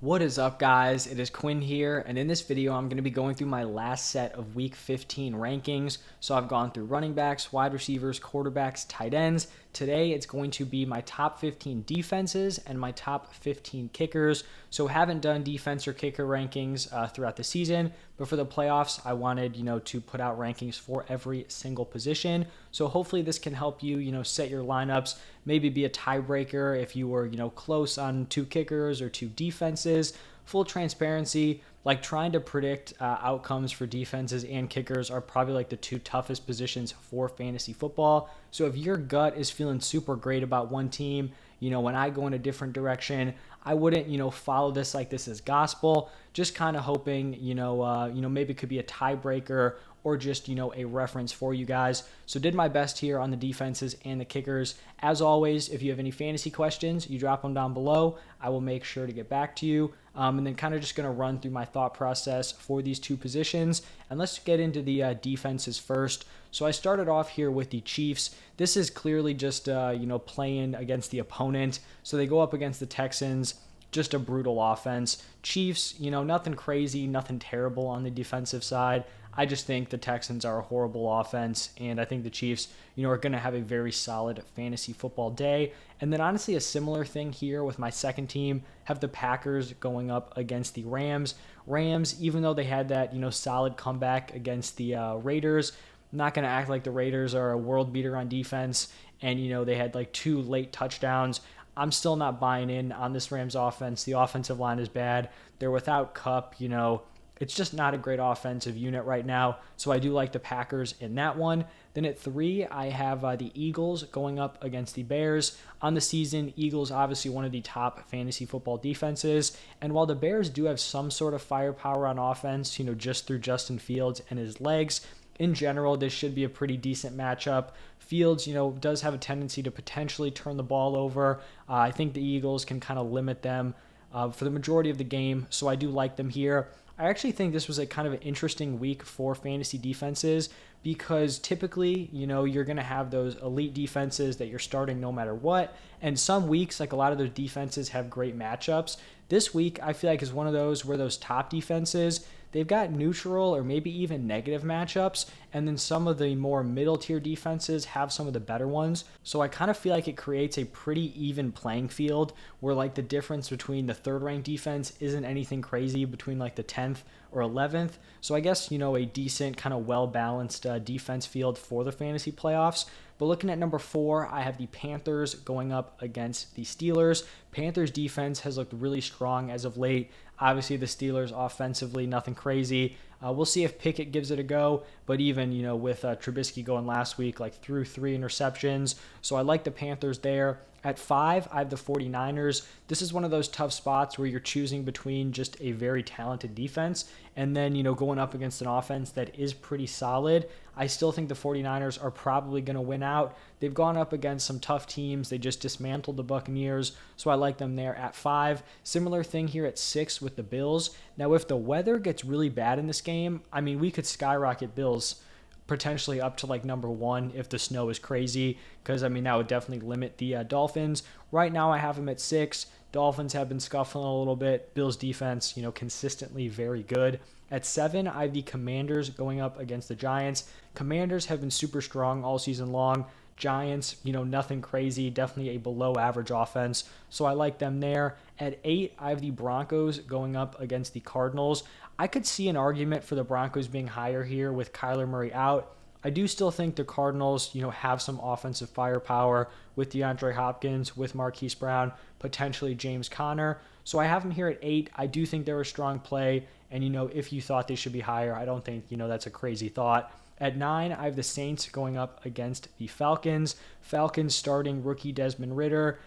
What is up, guys? It is Quinn here, and in this video, I'm going to be going through my last set of Week 15 rankings. So I've gone through running backs, wide receivers, quarterbacks, tight ends. Today, it's going to be my top 15 defenses and my top 15 kickers. So haven't done defense or kicker rankings throughout the season, but for the playoffs, I wanted, to put out rankings for every single position. So hopefully this can help you, set your lineups, maybe be a tiebreaker if you were, close on two kickers or two defenses. Full transparency, like trying to predict outcomes for defenses and kickers are probably like the two toughest positions for fantasy football. So if your gut is feeling super great about one team, when I go in a different direction, I wouldn't, follow this like this is gospel. Just kind of hoping, maybe it could be a tiebreaker or just, a reference for you guys. So did my best here on the defenses and the kickers. As always, if you have any fantasy questions, you drop them down below. I will make sure to get back to you. And then kind of just going to run through my thought process for these two positions. And let's get into the defenses first. So I started off here with the Chiefs. This is clearly just, playing against the opponent. So they go up against the Texans. Just a brutal offense. Chiefs, nothing crazy, nothing terrible on the defensive side. I just think the Texans are a horrible offense, and I think the Chiefs, are going to have a very solid fantasy football day. And then honestly, a similar thing here with my second team, have the Packers going up against the Rams. Rams, even though they had that, solid comeback against the Raiders, I'm not going to act like the Raiders are a world beater on defense, and, they had like two late touchdowns. I'm still not buying in on this Rams offense. The offensive line is bad. They're without Kupp, It's just not a great offensive unit right now. So I do like the Packers in that one. Then at 3, I have the Eagles going up against the Bears. On the season, Eagles obviously one of the top fantasy football defenses. And while the Bears do have some sort of firepower on offense, just through Justin Fields and his legs, in general, this should be a pretty decent matchup. Fields, does have a tendency to potentially turn the ball over. I think the Eagles can kind of limit them for the majority of the game, so I do like them here. I actually think this was a kind of an interesting week for fantasy defenses because typically, you're going to have those elite defenses that you're starting no matter what. And some weeks, like a lot of those defenses have great matchups. This week, I feel like is one of those where those top defenses, they've got neutral or maybe even negative matchups, and then some of the more middle tier defenses have some of the better ones. So I kind of feel like it creates a pretty even playing field where like the difference between the third ranked defense isn't anything crazy between like the 10th or 11th. So I guess, a decent kind of well-balanced defense field for the fantasy playoffs. But looking at number 4, I have the Panthers going up against the Steelers. Panthers defense has looked really strong as of late. Obviously, the Steelers offensively, nothing crazy. We'll see if Pickett gives it a go. But even, with Trubisky going last week, like threw 3 interceptions. So I like the Panthers there. At 5, I have the 49ers. This is one of those tough spots where you're choosing between just a very talented defense and then, going up against an offense that is pretty solid. I still think the 49ers are probably going to win out. They've gone up against some tough teams. They just dismantled the Buccaneers, so I like them there at 5. Similar thing here at 6 with the Bills. Now, if the weather gets really bad in this game, we could skyrocket Bills potentially up to like number 1 if the snow is crazy, because that would definitely limit the Dolphins. Right now I have them at 6. Dolphins have been scuffling a little bit. Bills defense, consistently very good. At 7, I have the Commanders going up against the Giants. Commanders have been super strong all season long. Giants, nothing crazy, definitely a below average offense. So I like them there. At 8, I have the Broncos going up against the Cardinals. I could see an argument for the Broncos being higher here with Kyler Murray out. I do still think the Cardinals, have some offensive firepower with DeAndre Hopkins, with Marquise Brown, potentially James Conner. So I have them here at 8. I do think they're a strong play. And, if you thought they should be higher, I don't think, that's a crazy thought. At 9, I have the Saints going up against the Falcons. Falcons starting rookie Desmond Ridder.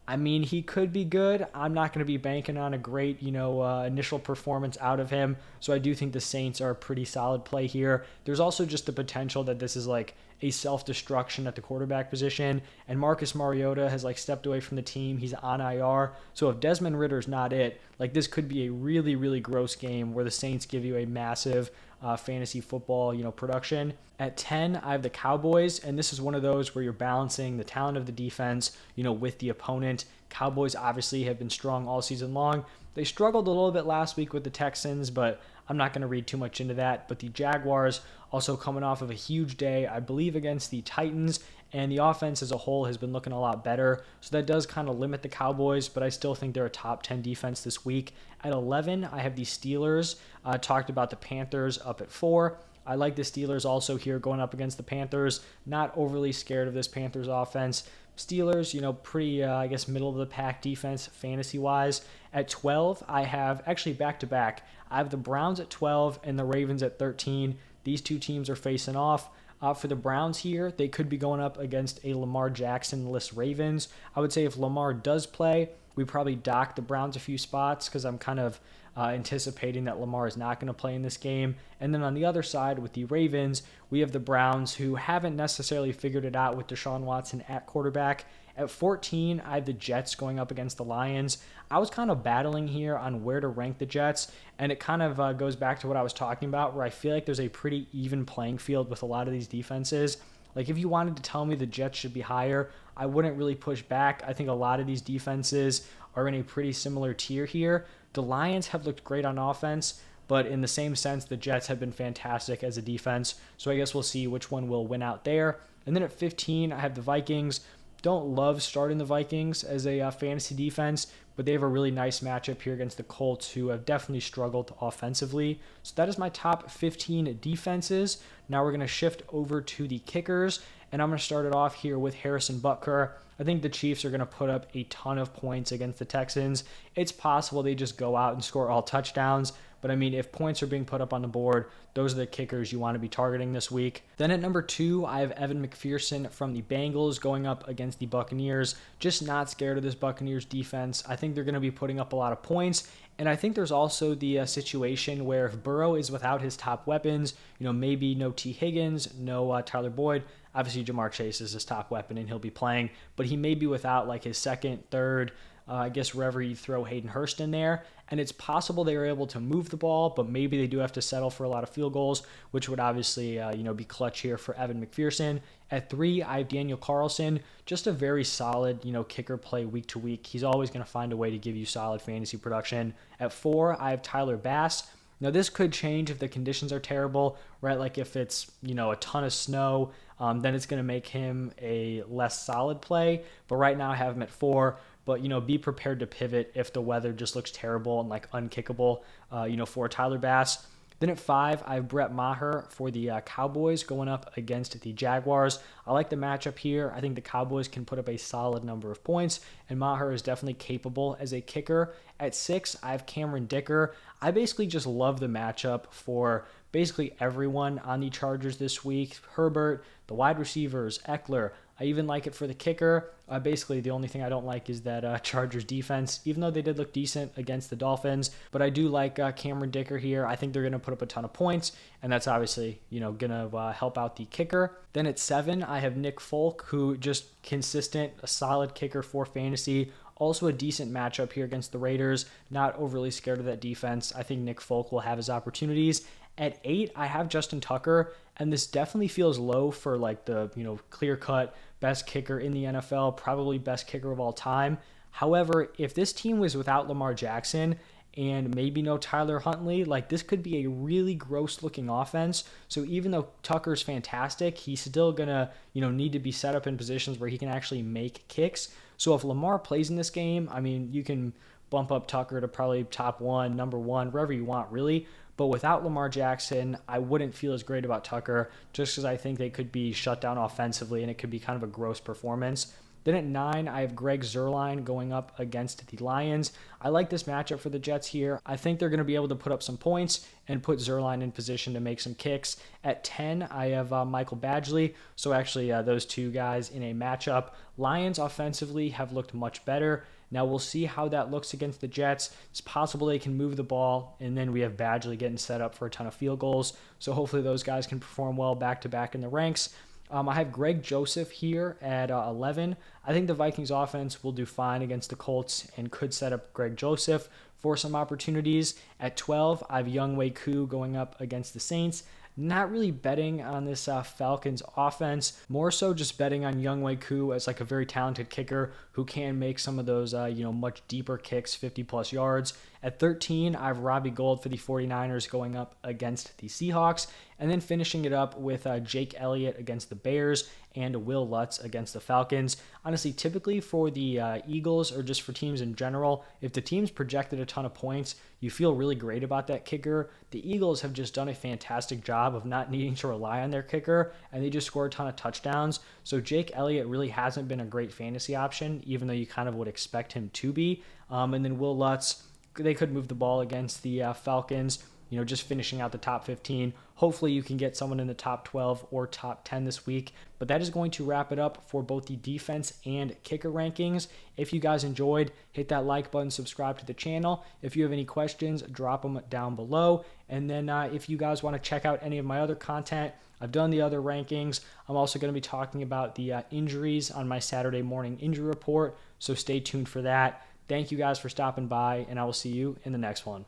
He could be good. I'm not going to be banking on a great, initial performance out of him. So I do think the Saints are a pretty solid play here. There's also just the potential that this is like a self-destruction at the quarterback position. And Marcus Mariota has like stepped away from the team. He's on IR. So if Desmond Ritter's not it, like this could be a really, really gross game where the Saints give you a massive fantasy football, production. At 10, I have the Cowboys, and this is one of those where you're balancing the talent of the defense, with the opponent. Cowboys obviously have been strong all season long. They struggled a little bit last week with the Texans, but I'm not going to read too much into that. But the Jaguars also coming off of a huge day, I believe, against the Titans, and the offense as a whole has been looking a lot better. So that does kind of limit the Cowboys, but I still think they're a top 10 defense this week. At 11, I have the Steelers. Talked about the Panthers up at 4. I like the Steelers also here going up against the Panthers. Not overly scared of this Panthers offense. Steelers, pretty, I guess, middle of the pack defense fantasy-wise. At 12, I have, actually back-to-back, I have the Browns at 12 and the Ravens at 13. These two teams are facing off. For the Browns here, they could be going up against a Lamar Jackson-less Ravens. I would say if Lamar does play, we probably dock the Browns a few spots because I'm kind of anticipating that Lamar is not going to play in this game. And then on the other side with the Ravens, we have the Browns who haven't necessarily figured it out with Deshaun Watson at quarterback. At 14, I have the Jets going up against the Lions. I was kind of battling here on where to rank the Jets, and it kind of goes back to what I was talking about, where I feel like there's a pretty even playing field with a lot of these defenses. Like, if you wanted to tell me the Jets should be higher, I wouldn't really push back. I think a lot of these defenses are in a pretty similar tier here. The Lions have looked great on offense, but in the same sense, the Jets have been fantastic as a defense. So I guess we'll see which one will win out there. And then at 15, I have the Vikings. Don't love starting the Vikings as a fantasy defense, but they have a really nice matchup here against the Colts, who have definitely struggled offensively. So that is my top 15 defenses. Now we're going to shift over to the kickers, and I'm going to start it off here with Harrison Butker. I think the Chiefs are going to put up a ton of points against the Texans. It's possible they just go out and score all touchdowns, but I mean, if points are being put up on the board, those are the kickers you want to be targeting this week. Then at number 2, I have Evan McPherson from the Bengals going up against the Buccaneers. Just not scared of this Buccaneers defense. I think they're going to be putting up a lot of points. And I think there's also the situation where if Burrow is without his top weapons, maybe no T. Higgins, no Tyler Boyd. Obviously, Jamar Chase is his top weapon and he'll be playing, but he may be without like his second, third, I guess wherever you throw Hayden Hurst in there. And it's possible they were able to move the ball, but maybe they do have to settle for a lot of field goals, which would obviously, be clutch here for Evan McPherson. At 3, I have Daniel Carlson, just a very solid, kicker play week to week. He's always going to find a way to give you solid fantasy production. At 4, I have Tyler Bass. Now, this could change if the conditions are terrible, right? Like if it's, a ton of snow, then it's going to make him a less solid play. But right now I have him at 4. But, be prepared to pivot if the weather just looks terrible and like unkickable, for Tyler Bass. Then at 5, I have Brett Maher for the Cowboys going up against the Jaguars. I like the matchup here. I think the Cowboys can put up a solid number of points, and Maher is definitely capable as a kicker. At 6, I have Cameron Dicker. I basically just love the matchup for basically everyone on the Chargers this week. Herbert, the wide receivers, Eckler. I even like it for the kicker. Basically, the only thing I don't like is that Chargers defense, even though they did look decent against the Dolphins. But I do like Cameron Dicker here. I think they're going to put up a ton of points, and that's obviously, going to help out the kicker. Then at 7, I have Nick Folk, who just consistent, a solid kicker for fantasy. Also a decent matchup here against the Raiders. Not overly scared of that defense. I think Nick Folk will have his opportunities. At 8, I have Justin Tucker, and this definitely feels low for like the, clear-cut best kicker in the NFL, probably best kicker of all time. However, if this team was without Lamar Jackson and maybe no Tyler Huntley, like this could be a really gross-looking offense. So even though Tucker's fantastic, he's still gonna, need to be set up in positions where he can actually make kicks. So if Lamar plays in this game, I mean, you can bump up Tucker to probably top 1, number 1, wherever you want, really. But without Lamar Jackson, I wouldn't feel as great about Tucker just because I think they could be shut down offensively and it could be kind of a gross performance. Then at 9, I have Greg Zuerlein going up against the Lions. I like this matchup for the Jets here. I think they're going to be able to put up some points and put Zuerlein in position to make some kicks. At 10, I have Michael Badgley. So actually, those two guys in a matchup. Lions offensively have looked much better. Now we'll see how that looks against the Jets. It's possible they can move the ball, and then we have Badgley getting set up for a ton of field goals. So hopefully those guys can perform well back-to-back in the ranks. I have Greg Joseph here at 11. I think the Vikings offense will do fine against the Colts and could set up Greg Joseph for some opportunities. At 12, I have Younghoe Koo going up against the Saints. Not really betting on this Falcons offense, more so just betting on Younghoe Koo as like a very talented kicker who can make some of those, much deeper kicks, 50 plus yards. At 13, I have Robbie Gould for the 49ers going up against the Seahawks, and then finishing it up with Jake Elliott against the Bears and Will Lutz against the Falcons. Honestly, typically for the Eagles or just for teams in general, if the team's projected a ton of points, you feel really great about that kicker. The Eagles have just done a fantastic job of not needing to rely on their kicker, and they just score a ton of touchdowns. So Jake Elliott really hasn't been a great fantasy option, even though you kind of would expect him to be. And then Will Lutz, they could move the ball against the Falcons, just finishing out the top 15. Hopefully you can get someone in the top 12 or top 10 this week. But that is going to wrap it up for both the defense and kicker rankings. If you guys enjoyed, hit that like button, subscribe to the channel. If you have any questions, drop them down below. And then if you guys want to check out any of my other content, I've done the other rankings. I'm also going to be talking about the injuries on my Saturday morning injury report. So stay tuned for that. Thank you guys for stopping by, and I will see you in the next one.